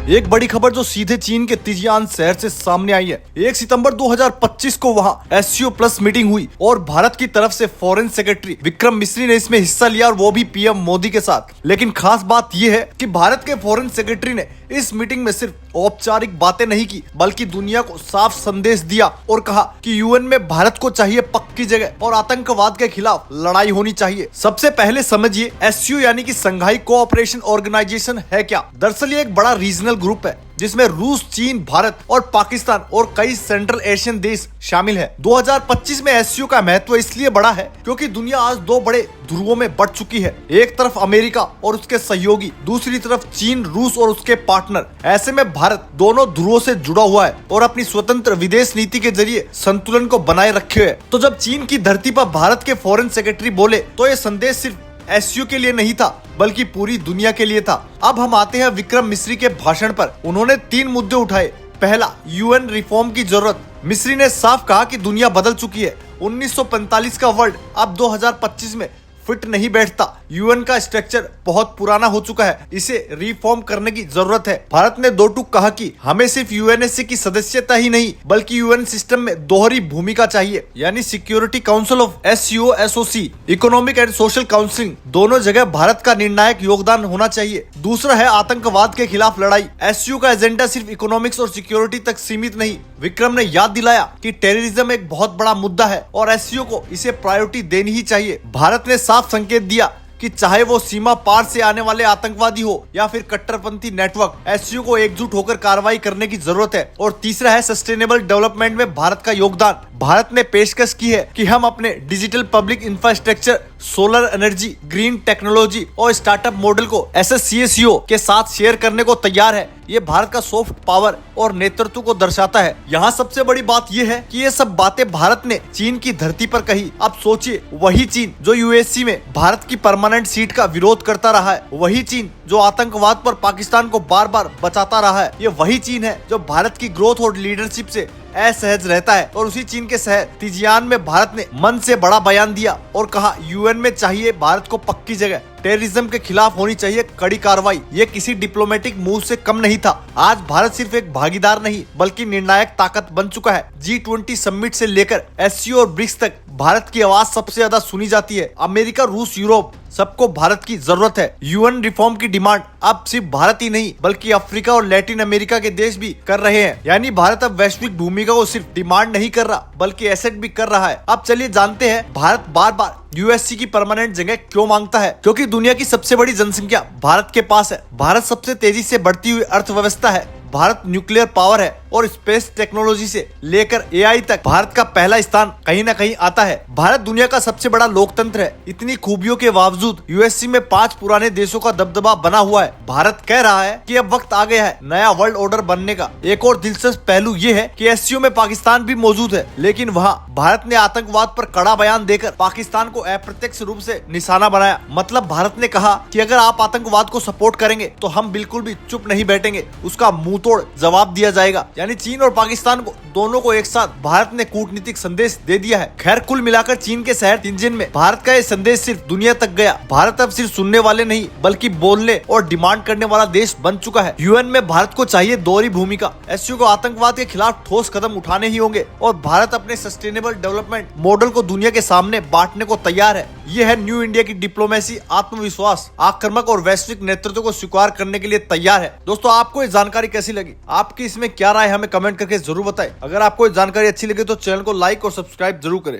एक बड़ी खबर जो सीधे चीन के तिजियान शहर से सामने आई है। 1 सितंबर 2025 को वहां एससीओ प्लस मीटिंग हुई और भारत की तरफ से फॉरेन सेक्रेटरी विक्रम मिस्री ने इसमें हिस्सा लिया और वो भी पीएम मोदी के साथ। लेकिन खास बात यह है कि भारत के फॉरेन सेक्रेटरी ने इस मीटिंग में सिर्फ औपचारिक बातें नहीं की बल्कि दुनिया को साफ संदेश दिया और कहा कि यूएन में भारत को चाहिए पक्की जगह और आतंकवाद के खिलाफ लड़ाई होनी चाहिए। सबसे पहले समझिए एससीओ यानी कि संघाई कोऑपरेशन ऑर्गेनाइजेशन है क्या। दरअसल ये एक बड़ा रीजनल ग्रुप है जिसमें रूस, चीन, भारत और पाकिस्तान और कई सेंट्रल एशियन देश शामिल है। 2025 में एससीओ का महत्व इसलिए बड़ा है क्योंकि दुनिया आज दो बड़े ध्रुवों में बट चुकी है। एक तरफ अमेरिका और उसके सहयोगी, दूसरी तरफ चीन, रूस और उसके पार्टनर। ऐसे में भारत दोनों ध्रुवों से जुड़ा हुआ है और अपनी स्वतंत्र विदेश नीति के जरिए संतुलन को बनाए रखे हुए। तो जब चीन की धरती पर भारत के फॉरेन सेक्रेटरी बोले तो ये संदेश सिर्फ एससीओ के लिए नहीं था बल्कि पूरी दुनिया के लिए था। अब हम आते हैं विक्रम मिस्री के भाषण पर। उन्होंने 3 मुद्दे उठाए। पहला, यूएन रिफॉर्म की जरूरत। मिस्री ने साफ कहा कि दुनिया बदल चुकी है। 1945 का वर्ल्ड अब 2025 में फिट नहीं बैठता। यूएन का स्ट्रक्चर बहुत पुराना हो चुका है, इसे रिफॉर्म करने की जरूरत है। भारत ने दो टूक कहा कि हमें सिर्फ यूएनएससी की सदस्यता ही नहीं बल्कि यूएन सिस्टम में दोहरी भूमिका चाहिए, यानी security council of SCO, SOC, economic and social counselling, दोनों जगह भारत का निर्णायक योगदान होना चाहिए। दूसरा है आतंकवाद के खिलाफ लड़ाई। एससीओ का एजेंडा सिर्फ इकोनॉमिक्स और सिक्योरिटी तक सीमित नहीं। विक्रम ने याद दिलाया कि टेररिज्म एक बहुत बड़ा मुद्दा है और एससीओ को इसे प्रायोरिटी देनी ही चाहिए। भारत ने साफ संकेत दिया कि चाहे वो सीमा पार से आने वाले आतंकवादी हो या फिर कट्टरपंथी नेटवर्क, एससीओ को एकजुट होकर कार्रवाई करने की जरूरत है। और तीसरा है सस्टेनेबल डेवलपमेंट में भारत का योगदान। भारत ने पेशकश की है कि हम अपने digital public infrastructure, solar energy, green technology और स्टार्टअप मॉडल को एससीओ के साथ शेयर करने को तैयार है। ये भारत का सॉफ्ट पावर और नेतृत्व को दर्शाता है। यहाँ सबसे बड़ी बात यह है कि ये सब बातें भारत ने चीन की धरती पर कही। अब सोचिए, वही चीन जो यूएससी में भारत की परमानेंट सीट का विरोध करता रहा है, वही चीन जो आतंकवाद पर पाकिस्तान को बार बार बचाता रहा है, ये वही चीन है जो भारत की ग्रोथ और लीडरशिप से असहज रहता है। और उसी चीन के शहर तिजियान में भारत ने मन से बड़ा बयान दिया और कहा यूएन में चाहिए भारत को पक्की जगह, टेररिज्म के खिलाफ होनी चाहिए कड़ी कार्रवाई। ये किसी डिप्लोमेटिक मूव से कम नहीं था। आज भारत सिर्फ एक भागीदार नहीं बल्कि निर्णायक ताकत बन चुका है। G20 समिट से लेकर एससीओ और ब्रिक्स तक भारत की आवाज सबसे ज्यादा सुनी जाती है। अमेरिका, रूस, यूरोप, सबको भारत की जरूरत है। यूएन रिफॉर्म की डिमांड अब सिर्फ भारत ही नहीं बल्कि अफ्रीका और लैटिन अमेरिका के देश भी कर रहे हैं। यानी भारत अब वैश्विक भूमिका को सिर्फ डिमांड नहीं कर रहा बल्कि एसेट भी कर रहा है। अब चलिए जानते हैं भारत बार बार यूएससी की परमानेंट जगह क्यों मांगता है। क्योंकि दुनिया की सबसे बड़ी जनसंख्या भारत के पास है। भारत सबसे तेजी से बढ़ती हुई अर्थव्यवस्था है। भारत न्यूक्लियर पावर है और स्पेस टेक्नोलॉजी से लेकर एआई तक भारत का पहला स्थान कहीं ना कहीं आता है। भारत दुनिया का सबसे बड़ा लोकतंत्र है। इतनी खूबियों के बावजूद यूएससी में 5 पुराने देशों का दबदबा बना हुआ है। भारत कह रहा है कि अब वक्त आ गया है नया वर्ल्ड ऑर्डर बनने का। एक और दिलचस्प पहलू ये है कि एससीओ में पाकिस्तान भी मौजूद है, लेकिन वहाँ भारत ने आतंकवाद पर कड़ा बयान देकर पाकिस्तान को अप्रत्यक्ष रूप से निशाना बनाया। मतलब भारत ने कहा कि अगर आप आतंकवाद को सपोर्ट करेंगे तो हम बिल्कुल भी चुप नहीं बैठेंगे, उसका मुंह तोड़ जवाब दिया जाएगा। यानी चीन और पाकिस्तान को दोनों को एक साथ भारत ने कूटनीतिक संदेश दे दिया है। खैर, कुल मिलाकर चीन के शहर तिनजिन में भारत का ये संदेश सिर्फ दुनिया तक गया। भारत अब सिर्फ सुनने वाले नहीं बल्कि बोलने और डिमांड करने वाला देश बन चुका है। यूएन में भारत को चाहिए दोहरी भूमिका। एससीओ को आतंकवाद के खिलाफ ठोस कदम उठाने ही होंगे और भारत अपने सस्टेनेबल डेवलपमेंट मॉडल को दुनिया के सामने बांटने को तैयार है। ये है न्यू इंडिया की डिप्लोमेसी, आत्मविश्वास, आक्रामक और वैश्विक नेतृत्व को स्वीकार करने के लिए तैयार है। दोस्तों, आपको ये जानकारी कैसी लगी? आपकी इसमें क्या राय, हमें कमेंट करके जरूर बताएं। अगर आपको ये जानकारी अच्छी लगी तो चैनल को लाइक और सब्सक्राइब जरूर करें।